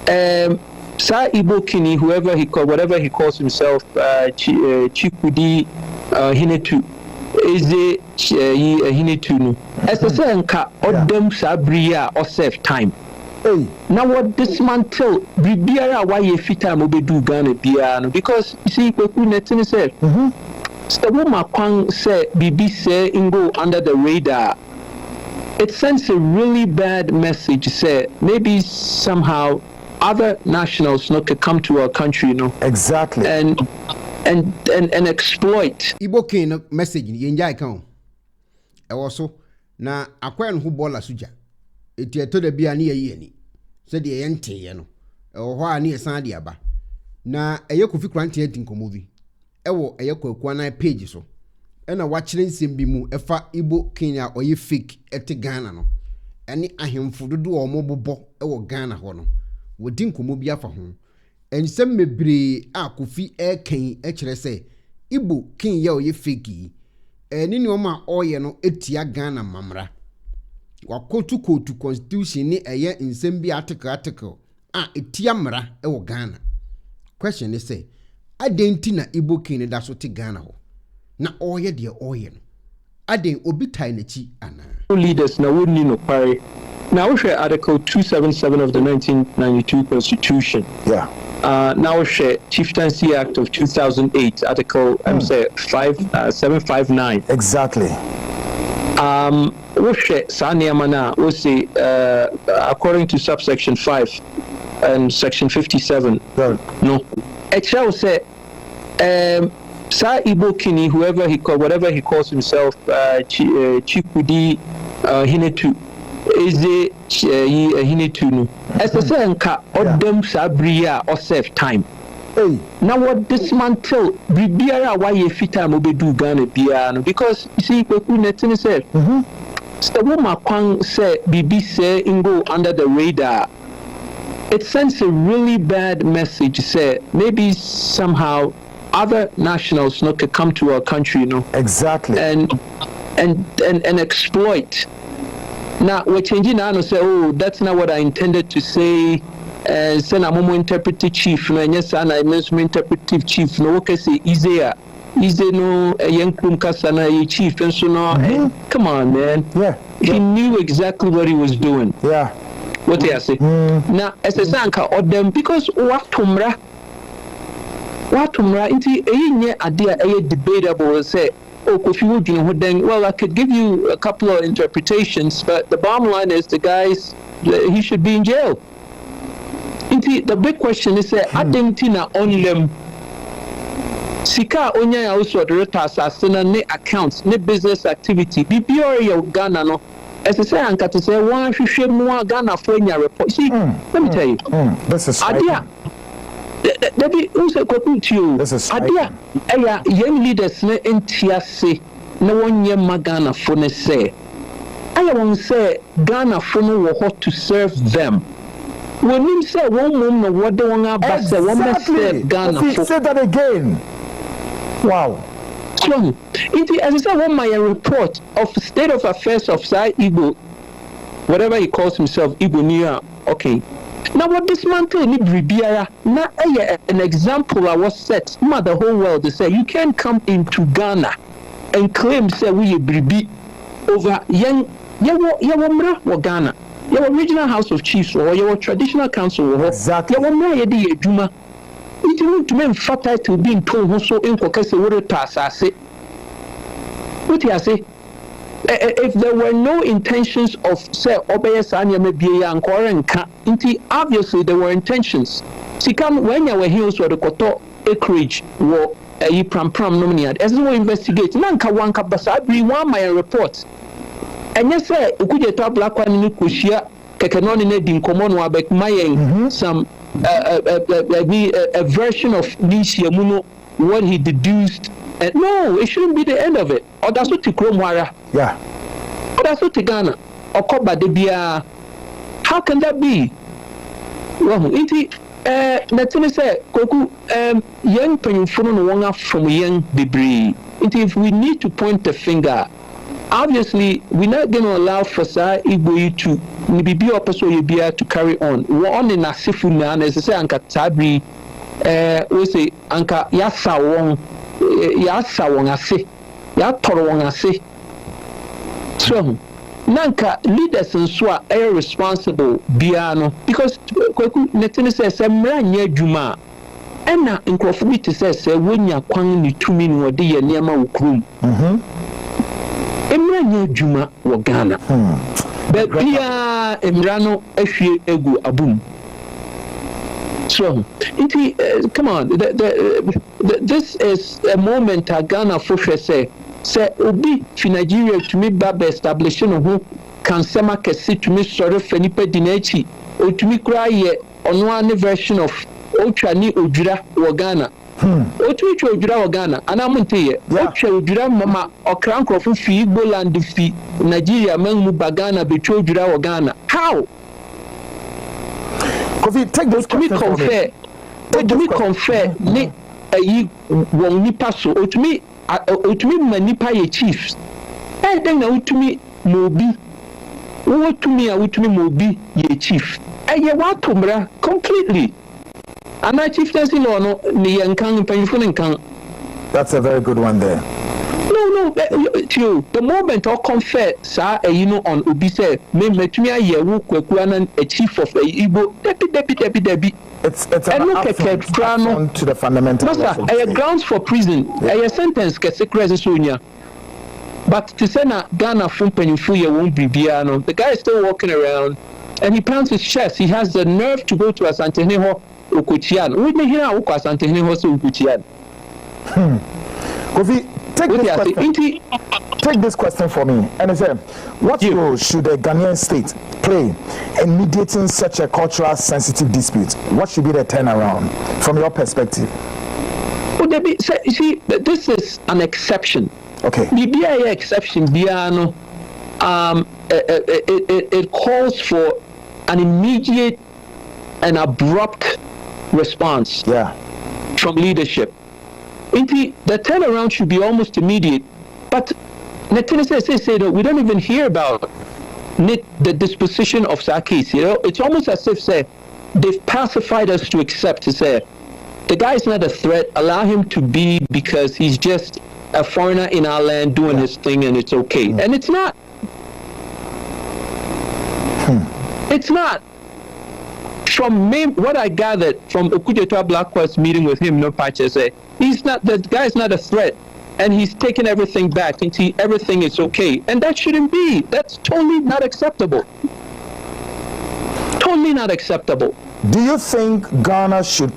Sa Igbo Kini, whatever he calls himself, Chikudi Hinetu, Eze Hinetu no. As I say, nka odem sabria or save time. Now what dismantle bibiara why you fit time obedu Ghana biara because you see Kweku Netini said. So woman Kwang say Bibi say Ingo under the radar. It sends a really bad message. Say maybe somehow other nationals not to come to our country, Exactly. And exploit. Igbo king message yenja account. Also na akwan hu bola suja. Eti eto da bia na ye ni. Se de yente ye no. Ho a na esan de aba. Na eye Kofi Krante edi nkomo bi. Ewo eye Ekuonaba page so. Ena wachire nsem bi mu efa Igbo Kenya oye fake ete Ghana no. Ene ahemfo dodo omobobo ewo Ghana ho no. Wodi nkomo bi afa ho. Ensem mebre a Kofi eken e kire se Igbo Kenya oye fake ni oma oye no etia Ghana mamra. Wakotu kotu constitution ni eye nsem bi article a etia mra ewo Ghana. Question is say adenti na Igbo Kenya da so te Ghana ho. Na oye de oye no aden obi tai na chi ana Leaders na woni no pare. Now we share Article 277 of the 1992 Constitution. Yeah. Now we share Chieftaincy Act of 2008, Article 759. Exactly. We share Saniamana. We say according to subsection 5 and section 57. Good. No. It shall say. Sa Igbo Kini, whatever he calls himself, Chikudi Hinetu, Eze Hinetu no. As I say, nka odem sabria or save time. Now what dismantle bibiara why you fit time obedu Ghana biara because you see Kweku Netini said. So woman Kwang say Bibi say Ingo under the radar. It sends a really bad message. Say maybe somehow other nationals not to come to our country, Exactly. And exploit. Now we're changing now and say, oh, that's not what I intended to say. Send a moment interpretive chief, no, and yes, and I mentioned interpretive chief. No, okay, say easier. Easy no, a young Kasana chief, and so no. Come on, man. Yeah. He knew exactly what he was doing. Yeah. What they say. Now, as a sanka or them because what tumra. Watumra inti enye idea debatable say Kofi would well I could give you a couple of interpretations but the bottom line is the guys he should be in jail. Inti the big question is say adentina onlem sika onya ya also the asasina ne accounts ne business activity bibiore ya Ghana no as I say anka to say one hwehwe mu Ghana for nya report see let me tell you this is idea Debbie, who's a copy to you? This is Adia, young leaders, no NTSC, no 1 year Magana phone say. I won't say Ghana phone were hot to serve them. When you say one woman, what the one about say, one must serve Ghana. Say that again. Wow. So, as I said, one my report of state of affairs of Sai Igbo, whatever he calls himself, Igbo Nia, okay. Now what dismantle ni Bribiara, now an example I was set, the whole world to say you can't come into Ghana and claim say we Bribi over young Yawamra or Ghana. Your regional house of chiefs or your traditional council or exactly. Yawamra yedi Juma. It didn't to mean fertile to being told so in Kokase water pass I say. What I say? If there were no intentions of say Obeyasanya maybe and Korenka, obviously there were intentions. See, come when you were here so the Koto acreage were a pram nominate as we investigate. Nanka wanka basa agree one my report. And yes, sir, Ukuja top black one in Kushia, Kakanoni Nedin Common Wabek Mayan some a version of Nisha Muno, what he deduced. No, it shouldn't be the end of it. Or that's what Tikromwara. Yeah. Or that's what Ghana. Or Koba Debia. How can that be? Well, Natini said, Koku, young Penyufuno Wanga from young debris. If we need to point the finger, obviously, we're not going to allow for Sa Igbo to ni bibi opeso ye bia to carry on one in asifu na na say anka tabi we say anka ya sa won ase ya toro won ase so nanka leaders nso a responsible bia no because kwaku netene say mra nya adwuma ena nkrofo bi te say wonya kwan ni tumi ni wode ye niam awukrum emra nya adwuma wo Ghana bia emra no ahwie egu abum so come on this is a moment Ghana for say obi fi Nigeria to me baba establishing who can sema kesi to me sorry for nipa dinachi o to me kra ye ono an version of otwani odwira wo Ghana otwi odwira wo Ghana anamunte ye otwa odwira mama okra nkrofo fi igbo land fi Nigeria mangu bagana betwa odwira wo Ghana how Kofi, take those questions for me. To me confer ni ayi won nipa so otumi manipa ye chiefs then na utumi mobi utumi mobi ye chief ye watomra completely and I chieftaincy law no ni yankan panfo nkan. That's a very good one there. No, the moment I confer sir on obi say me metumi aye wo kwaku anan a chief of igbo debi it's an affront to the fundamental grounds for prison a sentence ke secret sonia but to say na Ghana from penifo ye won't be biano the guy is still walking around and he pounds his chest. He has the nerve to go to Asantehene ho Okotian we me here wo Asantehene ho so Okotian Kofi, take this question for me. And I say, what role should the Ghanaian state play in mediating such a cultural sensitive dispute? What should be the turnaround from your perspective? Well, you see, this is an exception. Okay. The BIA exception, Biano, it calls for an immediate and abrupt response from leadership. The turnaround should be almost immediate, but Netine say that we don't even hear about the disposition of that case. It's almost as if they've pacified us to accept to say the guy is not a threat. Allow him to be because he's just a foreigner in our land doing his thing, and it's okay. And it's not. It's not. From me, what I gathered from Okujetua Blackwell's meeting with him, no patches say the guy is not a threat, and he's taking everything back and everything is okay, and that shouldn't be. That's totally not acceptable. Totally not acceptable. Do you think Ghana should,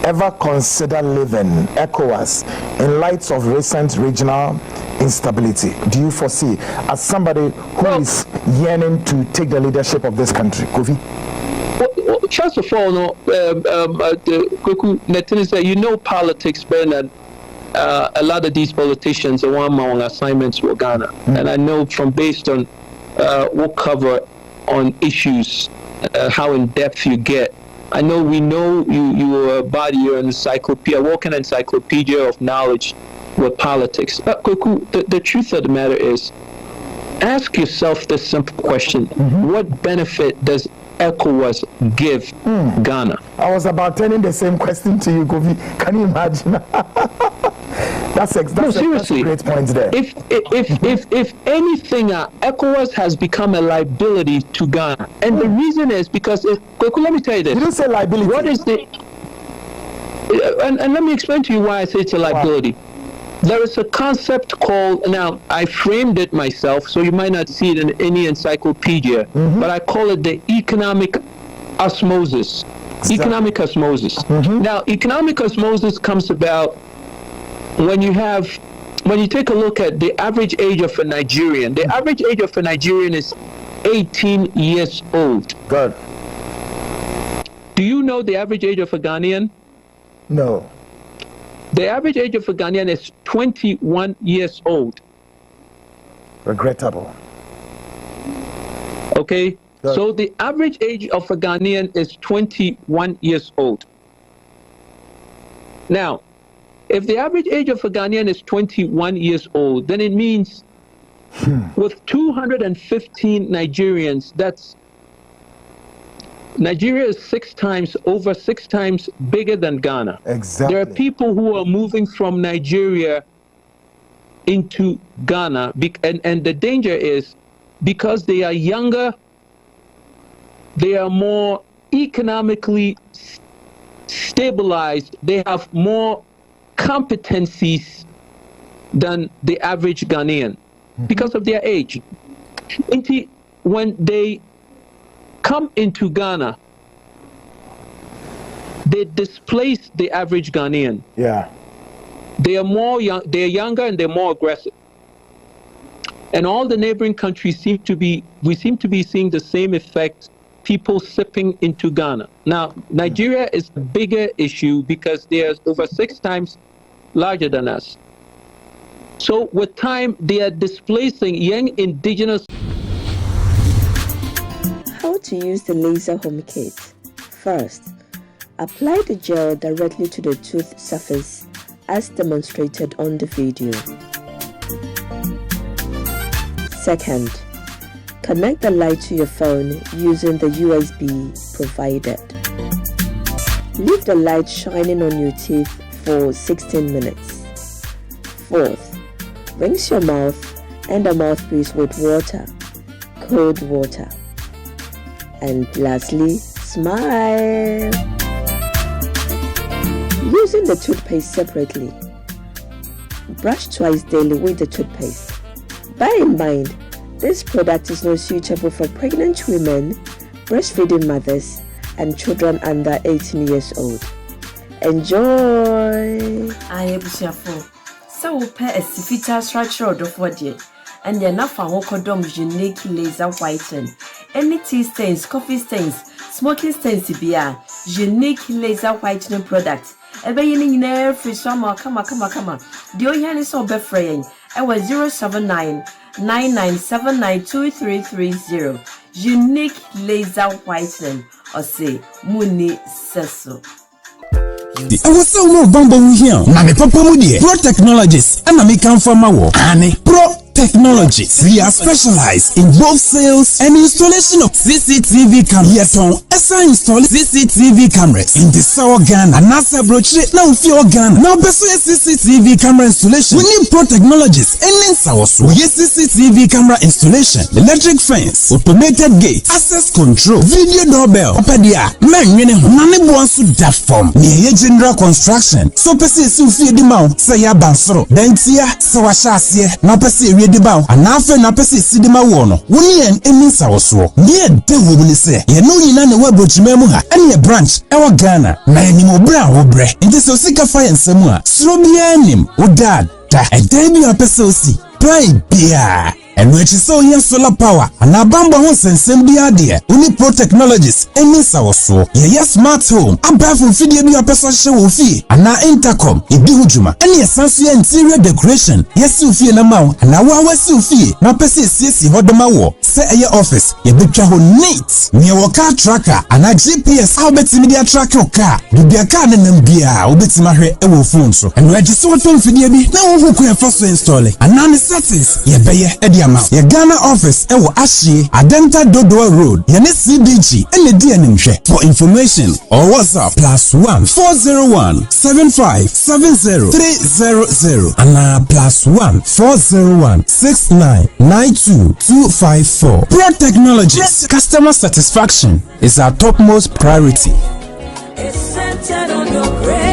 ever consider leaving ECOWAS in light of recent regional instability? Do you foresee, as somebody who is yearning to take the leadership of this country, Kofi? Well, first of all, politics better than a lot of these politicians are on assignments with Ghana. And I know based on what cover on issues, how in depth you get. I know we know you are a body, you're an encyclopedia, walking encyclopedia of knowledge with politics. But the truth of the matter is, ask yourself this simple question: what benefit does ECOWAS give Ghana? I was about turning the same question to you, Kofi. Can you imagine? That's a great point there. If anything, ECOWAS has become a liability to Ghana, and the reason is because let me tell you this. You didn't say liability. What is and let me explain to you why I say it's a liability. Wow. There is a concept called, now I framed it myself, so you might not see it in any encyclopedia, but I call it the economic osmosis. Exactly. Economic osmosis. Now, economic osmosis comes about when you take a look at the average age of a Nigerian. The average age of a Nigerian is 18 years old. Good. Do you know the average age of a Ghanaian? No. The average age of a Ghanaian is 21 years old. Regrettable. Okay? Good. So the average age of a Ghanaian is 21 years old. Now, if the average age of a Ghanaian is 21 years old, then it means With 215 Nigerians, Nigeria is 6 times bigger than Ghana. Exactly. There are people who are moving from Nigeria into Ghana, and the danger is because they are younger, they are more economically stabilized, they have more competencies than the average Ghanaian because of their age. When they come into Ghana, they displace the average Ghanaian. Yeah. They are younger and they're more aggressive. And all the neighboring countries seem to be seeing the same effect, people sipping into Ghana. Now, Nigeria is a bigger issue because they are over 6 times larger than us. So with time, they are displacing young indigenous. How to use the laser home kit. First, apply the gel directly to the tooth surface as demonstrated on the video. Second, connect the light to your phone using the USB provided. Leave the light shining on your teeth for 16 minutes. Fourth, rinse your mouth and the mouthpiece with water, cold water. And lastly, smile. Using the toothpaste separately. Brush twice daily with the toothpaste. Bear in mind, this product is not suitable for pregnant women, breastfeeding mothers, and children under 18 years old. Enjoy! I busuafo. So we pair a sifita structure of what ye, and the enough for Hokodom unique laser whiten. Any tea stains, coffee stains, smoking stains beer, unique laser whitening product. Ebe yini nyina free summer kama. The oyani so be fraying. I was 079-9979-2330. Unique laser whitening. Or say Muni Seso. I was so more bumble here. Nami Papa Mudi, Pro Technologies, and I come from my Annie Pro Technologies. We are specialized in both sales and installation of CCTV cameras. Yet on ESA install CCTV cameras in the Sour Ghana and NASA brochure now for Ghana. Now best CCTV camera installation. We need Pro Technologies and in South. We use CCTV camera installation, electric fence, automated gate, access control, video doorbell. Opadia, man, none wants to that form. Near general construction. So pesi si ufie di mau say ya bansoro. Then tia so washase na pesi di ba anafe na pese sidima wo no woni en eminsa wo so ne de wo buni se ye no nyina ne wa brochima mu ha ene branch e wa Ghana na enim obra wo bre nti so sika fa ensemu a sro bia nim wo dad da e dey bi apese osi plan bia and when she saw here solar power and a bamba won sensem bi ade only Pro Technologies eminsa wo so ye smart home aba from fidie bi apese hye wo fie ana intercom ebi hujuma ene essential interior decoration yes ufie na mawo ana wa wasi ufie na pese siesi hodoma wo se eye office ye betwa ho neat ne wo car tracker ana GPS how betimi dia track your car bibia car na nam bia wo betima hwe e wo phone so and we just what fidie bi na wo ko e first install ana ne settings ye beye e your Ghana office ewo Ashie Adenta Dodoa Road yene CBG ene di enimhwe for information or WhatsApp +1 401 7570 300 and +1 401 6992 254. Pro Technologies customer satisfaction is our topmost priority. It's centered on your grace.